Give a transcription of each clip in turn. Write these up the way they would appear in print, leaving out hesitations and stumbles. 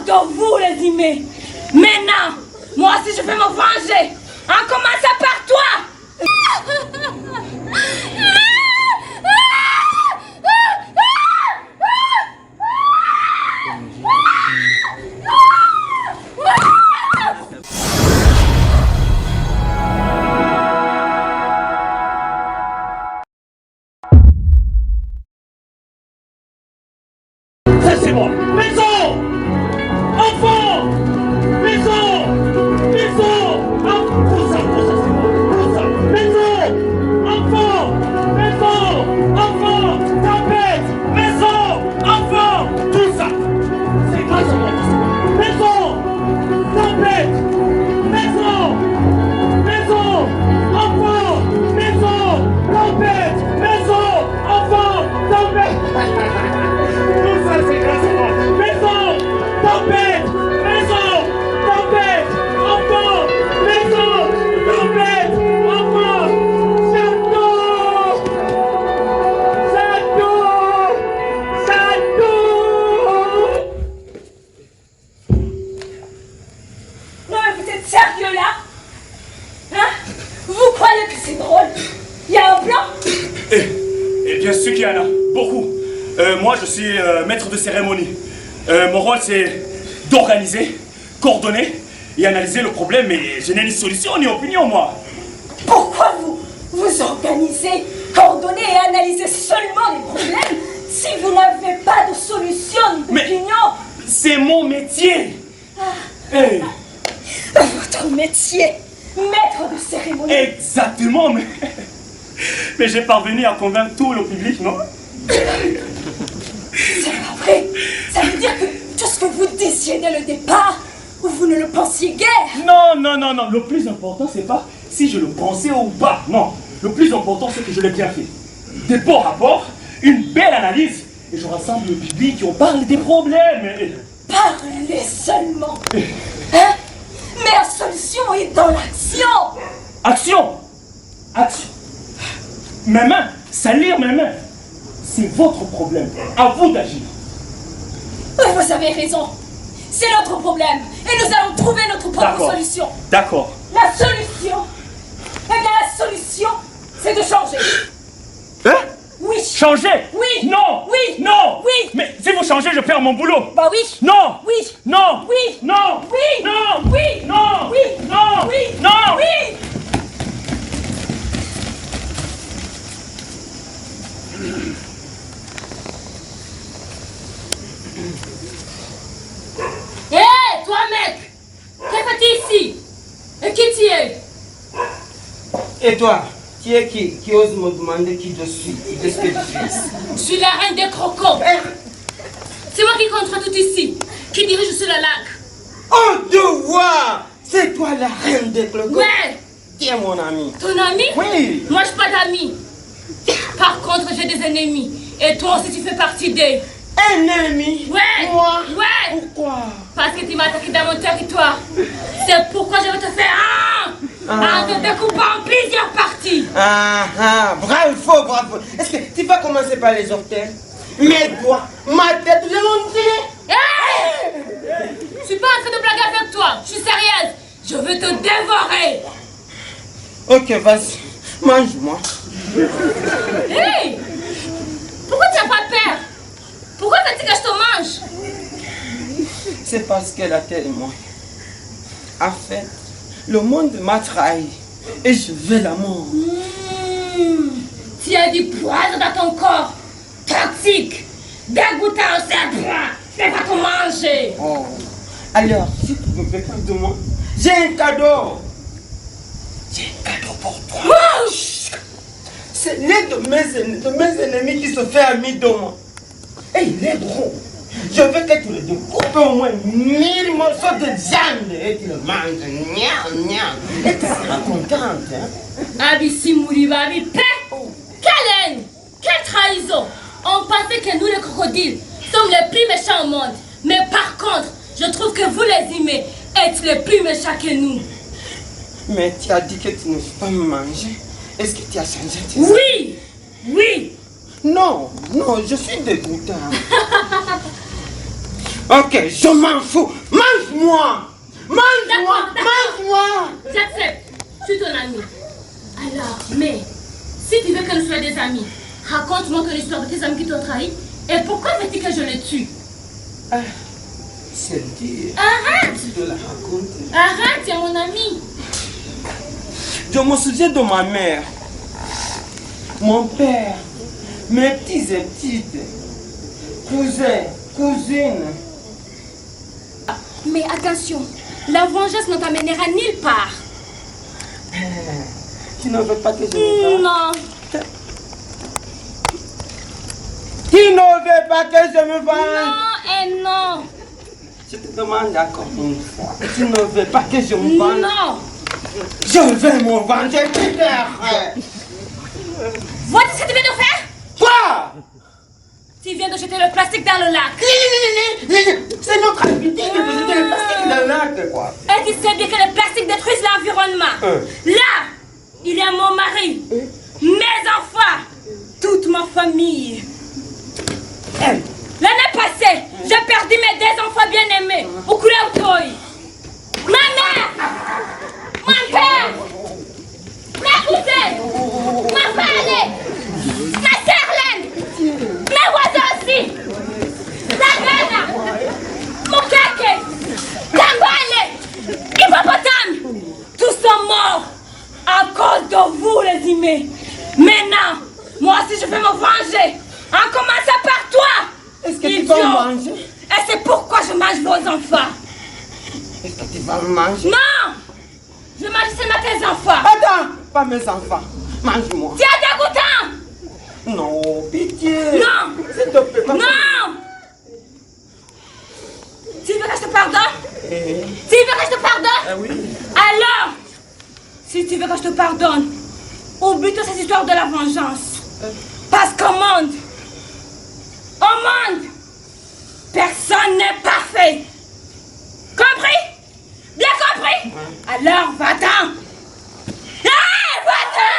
de vous, les aimés. Maintenant, moi aussi je vais me venger. En commençant par toi. Ça c'est moi. Maison! Enfant! Maison! Maison! Pour ça c'est moi. Pour ça. Maison! Enfant! Maison! Enfant! Tempête! Maison! Enfant! Tout ça! C'est grâce à moi. Maison! Tempête! Maison! Maison! Enfant! Maison! Tempête! Maison! Enfant! Tempête! Tout ça c'est grâce à moi. Maison! Tempête! Maison! Tempête! Enfant! Maison! Tempête! Enfant! Château! Château! Château! Non mais vous êtes sérieux là? Hein? Vous croyez que c'est drôle? Il y a un plan? Et bien sûr qu'il y en a, beaucoup. Moi je suis maître de cérémonie. Mon rôle c'est d'organiser, coordonner et analyser le problème, mais je n'ai ni solution ni opinion moi. Pourquoi vous organisez, coordonnez et analysez seulement les problèmes si vous n'avez pas de solution ni d'opinion? C'est mon métier. Hey. Votre métier, maître de cérémonie. Exactement, mais j'ai parvenu à convaincre tout le public, non? C'est pas vrai. Ça veut dire que tout ce que vous disiez dès le départ, vous ne le pensiez guère. Non. Le plus important, c'est pas si je le pensais ou pas. Non. Le plus important, c'est que je l'ai bien fait. Des bons rapports, une belle analyse, et je rassemble le public et on parle des problèmes. Parlez seulement. Hein? Mais la solution est dans l'action. Action! Mes mains, salir mes mains, c'est votre problème. À vous d'agir. Vous avez raison. C'est notre problème. Et nous allons trouver notre propre solution. D'accord. La solution, la solution, c'est de changer. Hein? Oui. Changer? Oui. Non. Oui. Non. Oui. Mais si vous changez, je perds mon boulot. Bah oui. Non. Oui. Non. Oui. Non. Oui. Non. Oui. Non. Oui. Non. Oui. Non. Oui. Hé, toi mec, que fais-tu ici? Et qui tu es? Et toi, tu es qui ose me demander qui je suis, qu'est-ce que je suis? Je suis la reine des crocos. C'est moi qui contrôle tout ici, qui dirige sur la lac. Oh, de voir! C'est toi la reine des clocos? Ouais. Qui est mon ami? Ton ami? Oui. Moi, je n'ai pas d'amis. Par contre, j'ai des ennemis. Et toi aussi, tu fais partie d'eux. Ennemi? Ouais. Moi? Ouais. Pourquoi? Parce que tu m'as attaqué dans mon territoire. C'est pourquoi je vais te faire en te découpant en plusieurs parties. Bravo. Est-ce que tu vas commencer par les orteils? Mais toi, ma tête, je vais m'en tirer. Hey! Je suis pas en train de blaguer avec toi. Je suis sérieuse. Je veux te dévorer. Ok, vas-y. Mange-moi. Hey! Pourquoi tu n'as pas peur? Pourquoi veux-tu que je te mange? C'est parce que la terre est moi. En fait, le monde m'a trahi. Et je veux la mort. Tu as du poison dans ton corps. Toxique. Dégoûtant au cerveau. Je vais pas te manger. Oh. Alors, si tu ne veux plus de moi, j'ai un cadeau. J'ai un cadeau pour toi. C'est l'un de mes ennemis qui se fait ami de moi. Et il est gros. Je veux que tu le découpes au moins 1000 morceaux de viande et tu le manges. Et tu seras contente. Hein? Abissi Mouriba, Abi paix. Quelle haine. Quelle trahison. On pensait que nous, les crocodiles, sommes les plus méchants au monde. Mais par contre, je trouve que vous, les humains, êtes les plus méchants que nous. Mais tu as dit que tu ne veux pas me manger. Est-ce que tu as changé tes Oui. Oui. Non, je suis dégoûtant. Ok, je m'en fous. Mange-moi. Mange-moi. Mange-moi. J'accepte. Je suis ton ami. Alors, mais, si tu veux que nous soyons des amis, raconte-moi que l'histoire de tes amis qui t'ont trahi. Et pourquoi veux-tu que je le tue? C'est dire. Arrête. Je la raconte. Arrête, tu es mon ami. Je me souviens de ma mère, mon père, mes petits et petites, cousins, cousines. Mais attention, la vengeance ne t'amènera nulle part. Tu ne veux pas que je me venge? Non. Tu ne veux pas que je me venge? Non et non. Je te demande encore une fois. Tu ne veux pas que je me venge? Non. Je vais me venger, Peter. Vois-tu ce que tu viens de faire? Quoi? Tu viens de jeter le plastique dans le lac. C'est notre habitude de jeter le plastique dans le lac, quoi. Et tu sais bien que le plastique détruit l'environnement. Là, il y a mon mari, mes enfants, toute ma famille. L'année passée, j'ai perdu mes 2 enfants bien-aimés au Kouléotoy. Ma mère, mon père, mes cousins, ma femme, ma sœur Laine, mes voisins aussi, la Ghana, mon kake, Tambale, hippopotame, tous sont morts à cause de vous les humains. Maintenant, moi aussi je vais me venger, en commençant par toi. Est-ce que tu vas me manger? Et c'est pourquoi je mange vos enfants. Est-ce que tu vas me manger? Non! Je mange seulement tes enfants. Attends, pas mes enfants. Mange-moi. Tu es dégoûtant! Non, pitié. Non! S'il te plaît, Non! Tu veux que je te pardonne? Tu veux que je te pardonne? Oui. Alors, si tu veux que je te pardonne, oublie toute cette histoire de la vengeance. Parce qu'au monde, personne n'est parfait. Compris? Bien compris? Alors, va-t'en. Va-t'en!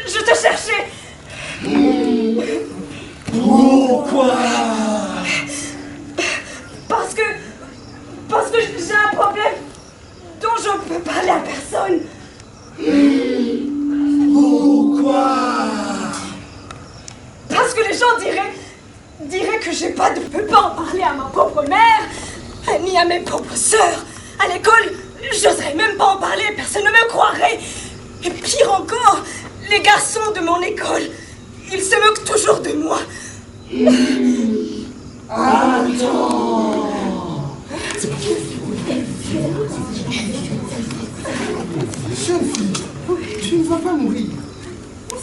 Je te cherchais. Pourquoi? Parce que j'ai un problème dont je ne peux parler à personne. Pourquoi? Parce que les gens diraient que je ne peux pas en parler à ma propre mère, ni à mes propres sœurs. À l'école, j'oserais même pas en parler, personne ne me croirait. Et pire encore, les garçons de mon école, ils se moquent toujours de moi. Attends. Tu ne vas pas mourir.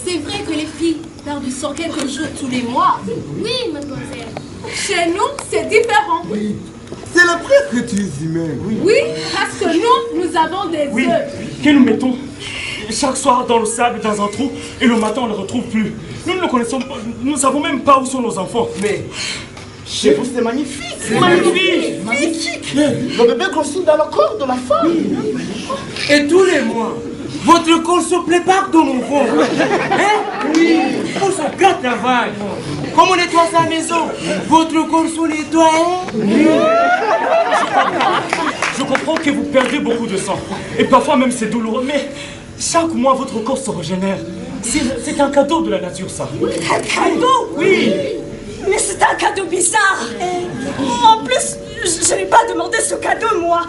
C'est vrai que les filles perdent du sang quelques jours tous les mois. Oui, mademoiselle. Chez nous, c'est différent. Oui. C'est le presque que tu es humain. Oui, parce que nous avons des Oui, œufs. que nous mettons chaque soir dans le sable, dans un trou, et le matin on ne le retrouve plus. Nous ne le connaissons pas, nous ne savons même pas où sont nos enfants. Mais chez vous, c'est magnifique. C'est magnifique. Magnifique. Le bébé grossit dans le corps de la femme. Et tous les mois, votre corps se prépare de nouveau. Hein? Oui. Pour son grand travail. Comme on nettoie sa maison, votre corps se nettoie. Je comprends que vous perdez beaucoup de sang, et parfois même c'est douloureux, mais chaque mois votre corps se régénère. C'est un cadeau de la nature, ça. Un cadeau? Oui. Mais c'est un cadeau bizarre. En plus, je n'ai pas demandé ce cadeau, moi.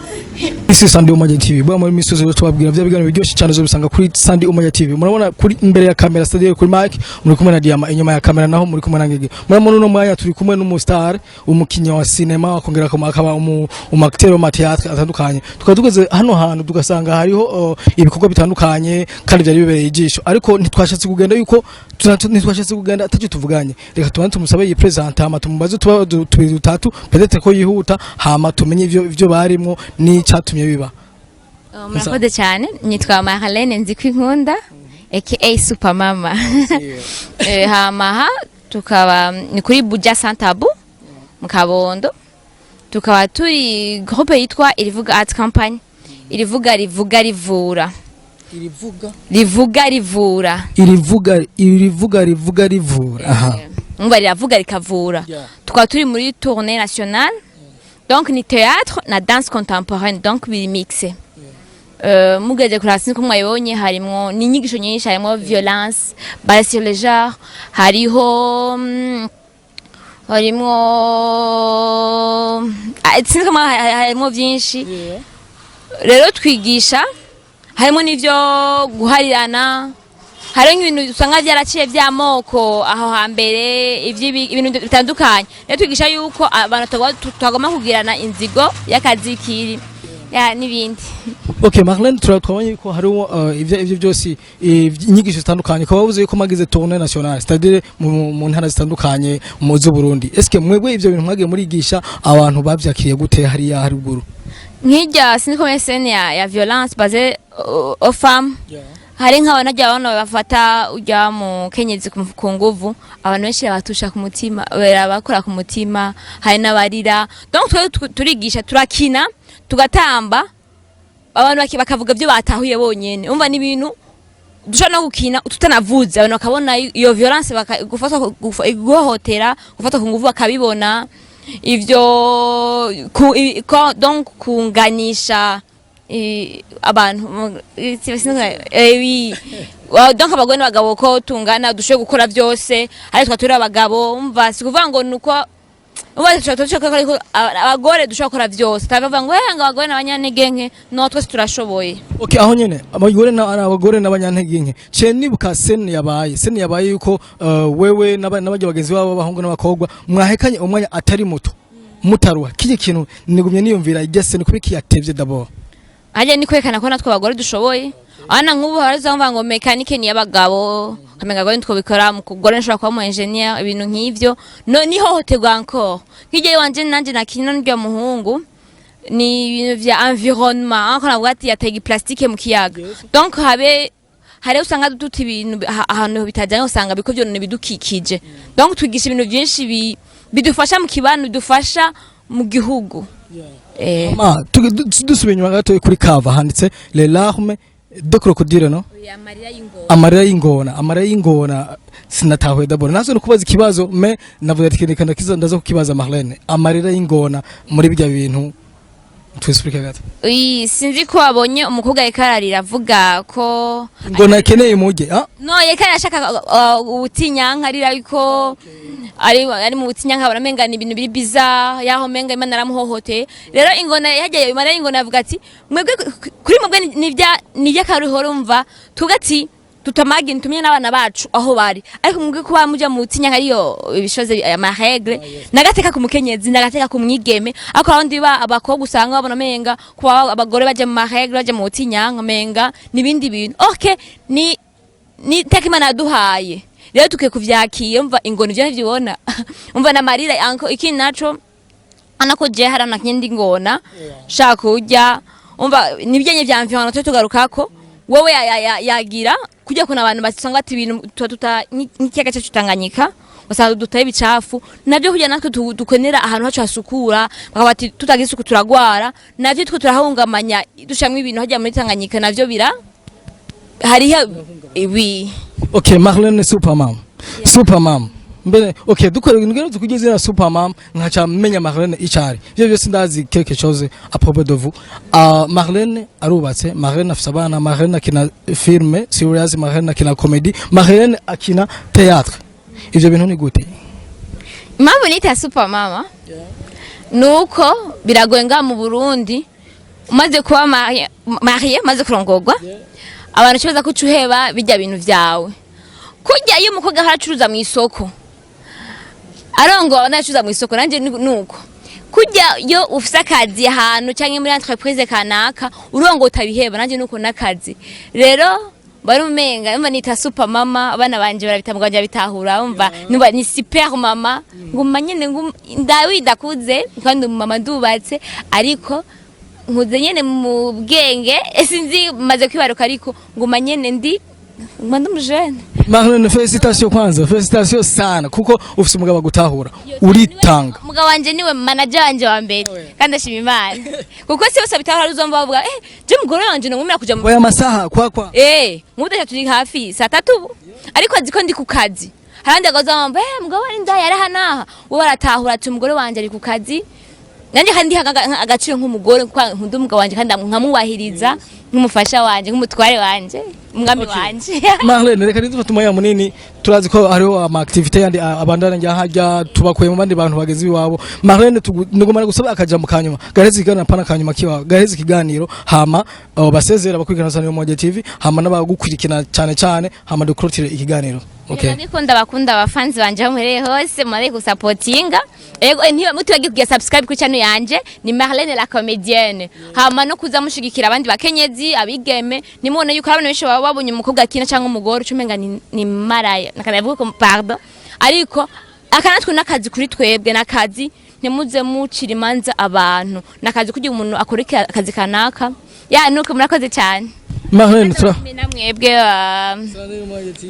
Isi Sunday Umoja TV bwa muri misozi yo twabwira vya biganiro biryoshye cyane zo bisanga kuri Sunday Umoja TV. Murabona kuri imbere ya kamera studio kuri mic muri kumwe na Diama, inyuma ya kamera naho muri kumwe na Ngege. Murabona no mwanya turi kumwe n'umustar umukinyi wa cinema akongera akaba umacteur wa théâtre atandukanye. Tukadugeze hano hantu tugasanga hariho ibikorwa bitandukanye kandi byari bibereye ijisho, ariko ntitwashatse kugenda yuko ntitwashatse kugenda atacyo tuvuganye. Reka tubanze tumusabe yi present hama tumubaze tuba tubiri dutatu peut-être ko yihuta hama tumenye ivyo barimo ni cyatumye biba. Murakoze cyane, nitwa Marlene Nzikwinkunda aka Super Mama. Hama tukaba ni kuri Buja Santabu mu Kabondo, tukaba turi groupe yitwa Irivuga Art Company. Irivuga rivura. Aha. Umva riravuga rikavura. Tukaba turi muri tournée nationale. Donc ni théâtre na danse contemporaine, donc biri mixé. Mugeze kurasi ko mwayibonye harimo ni inyigisho nyinshi, harimo violence basée sur le genre, harimo byinshi. Rero twigisha harimo n'ivyo guharirana, hari ibintu usanga byaraciye by'amoko aho hambere, ibintu bitandukanye. Rero twigisha yuko abantu twagomba kugirana inzigo y'akazikiri n'ibindi. Okay, Marlene, twabonye ko hariho ivyo byose inyigisho zitandukanye, ko bavuze ko magize tournée nationale, c'est-à-dire mu ntara zitandukanye mu Burundi. Est-ce que mwebwe ivyo bintu mwagiye murigisha abantu bavyakiriye gute hari haruguru? Nk'ijya siniko scène ya violence basée aux femmes. Hari nk'abantu ajya abana bafata ujya mu kenyezi ku nguvu, abantu benshi batusha ku mutima, bakora ku mutima, hari n'abarira. Donc turigisha, turakina, tugatamba, abantu bakavuga ibyo batahuye bonyene. Umva ni ibintu dushobora no gukina tutanavuze, abantu bakabona iyo violence, bakagufata guhohotera, gufata ku nguvu bakabibona. Ivyo donc kunganisha abantu donc abagore n'abagabo ko tungana dushoboye gukora byose, ari twatura abagabo. Umva sikuvuga ngo nuko abagore dushobora gukora byose, tabavuga ngo ngo abagore n'abanyantege nke, no twese turashoboye. Okay, aho nyene abagore n'abanyantege nke ce nibuka scene yabaye yuko wewe n'abajya bagenzi babo bahungu n'abakobwa mwahekanye umwanya atari muto mutaruha. Kije kintu nigumye niyumvira igese ni kubiki yatevye d'abord. Aje ni kwekana ko natwe abagore dushoboye. Ana nk'ubu harazamva ngo mekanike ni y'abagabo, kamenga ngo nitwo bikora mu kugore nshobora kuba mu engineer, ibintu nk'ivyo no niho hotegwa encore. Nkije wanje nanje nakina n'ibyo muhungu ni ibintu vya environnement, ako navuga ati yatega plastique mu kiyaga. Donc hari usanga dututi ibintu ahantu bitajanye, usanga biko byo bidukikije. Donc twigisha ibintu byinshi bidufasha mu kibano, bidufasha mu gihugu. Dusubiye inyuma gato kuri kava handitse les larmes de crocodile, no? Amarira y'ingona sinatahuye d'abord. Nazo nukubaza ikibazo me navuze ati kerekana kiza ndaza kukibaza Marlene. Amarira y'ingona muri bijya bintu twesplike gato. Sinzi ko abonye umukobwa yekararira avuga ko ngona keneye muje. No, yekara ashaka ubutinyanka arira ariko ari mu butinyanka baramenga ni ibintu biri bizarre, yaho menga Imana aramuhohote. Rero ingona yagiye Imana y'ingona avuga ati mwebwe kuri mwebwe ni by'akaruhoro, umva tugati tutamagi ntumye n'abana bacu aho bari, ariko mwebwe kuba mujya mu butinyanka ariyo ibishoze ama règle, nagateka ku mukenyezi, nagateka ku mwigeme, ariko abandi abakobwa usanga babona menga kuba abagore baje mu règle, baje mu butinyanka menga nibindi bintu. Okay, ni tekimana duhaye. Rero tuke kuvyakiye, umva ingona ivyo ntivyibona. Umva na marira anko iki naco anako je harana kindi ngona shaka kujya, umva nibyenye vya environnement cyo tugarukako. Wewe yagira kujya kuna abantu basanga ati ibintu nk'ikiyaga cyacu Tanganyika, usanga dutaye bicafu nabyo kujya natwe dukenera ahantu hacu hasukura, bakabati tutagisuku turagwara, navyo twe turahungamanya dushamwe ibintu hajya muri Tanganyika, navyo bira hariya ibi. Okay, Marlene Supermam. mbere okay dukora ngero tukugeze na Supermam nkaca menya Marlene icari byo byose ndazi quelque chose à propos de vous Marlene arubatse Marlene afite abana Marlene akina filme serious Marlene akina comedy Marlene akina théâtre ivyo bintu ni gute impamvu nita Supermama nuko biragoye nga mu Burundi umaze kuba marié maze kurongorwa abantu kibaza ko cuheba bijya bintu vyawe kujya iyo umukobwa haracuruza mu isoko arongo anacuruza mu isoko nanje nuko kujya yo ufise akazi ahantu cyangwa muri entreprise kanaka urongo utabiheba nanje nuko nakazi rero bari umenga umva nita Supermama abana banje barabitambwanje bitahura umva numva ni super mama nguma nyene ndawida kuze kandi mama ndubatse ariko nkuze nyene mu bwenge sinzi maze kwibaruka ariko nguma nyene ndi jeune. Marlene félicitations kwanza félicitations sana kuko ufite umugabo gutahura uritanga umugabo wanje niwe manager wanje wa mbere kandi ashima Imana kuko se bose bitahura uzomba bavuga je mugore wanje no ngumira kuja mu oya masaha kwa muda turi hafi saa 3 ariko aziko ndi ku kazi harandi agazamba mugabo wari ndaya ari hanaha we baratahura ati umugore wanje ari ku kazi nanje kandi agaciro nk'umugore kwa nkunda umugabo wanje kandi nkamubahiriza nk'umufasha wanje nk'umutware wanje umwami wanje Marlene reka nidufata umwanya munini turazi ko hariho ama activité yandi abandana njya hajya tubakuye mu bandi bantu bageze iwabo Marlene nugomara gusaba akaja mu kanyuma garezi igana pana kanyuma kiwa garezi kiganiro hama basezera bakwigana sana mu TV hama nabagukurikina cyane hama dukurutire ikiganiro okay bakunda abafanzi banje bamuhereye hose mare gusapotinga ego ntiba mutibagiye subscribe ku channel yanje ni Marlene la comédienne hama no kuza mushigikira abandi bakenyezi abigeme nimone yuko abana benshi babonye umukobwa akina cyangwa umugore ucumenga ni maraya nakanavuga ko pardon ariko akanatwe nakazi kuri twebwe nakazi ntimuze mucira imanza abantu nakazi kugira umuntu akoreka akazi kanaka ya nuko murakoze cyane Marlene tra namwebwe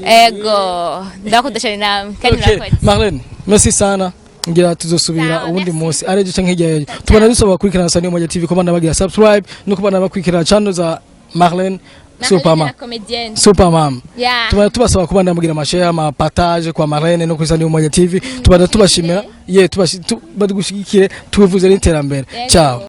ego ndakudashana namwe kandi murakoze Marlene merci sana ngira tuzosubira ubundi munsi areje canke hirya tubana dusaba kurikirana Sandy Umoja TV ko bana bagira subscribe no kubana bakwikirana channel za Marlene Supermam tubana tubasaba kubana mugira amashare ama partage kwa Marlene no kuri Sandy Umoja TV tubana tubashimira tubashimira badugushyigikire tubivuze n'iterambere ciao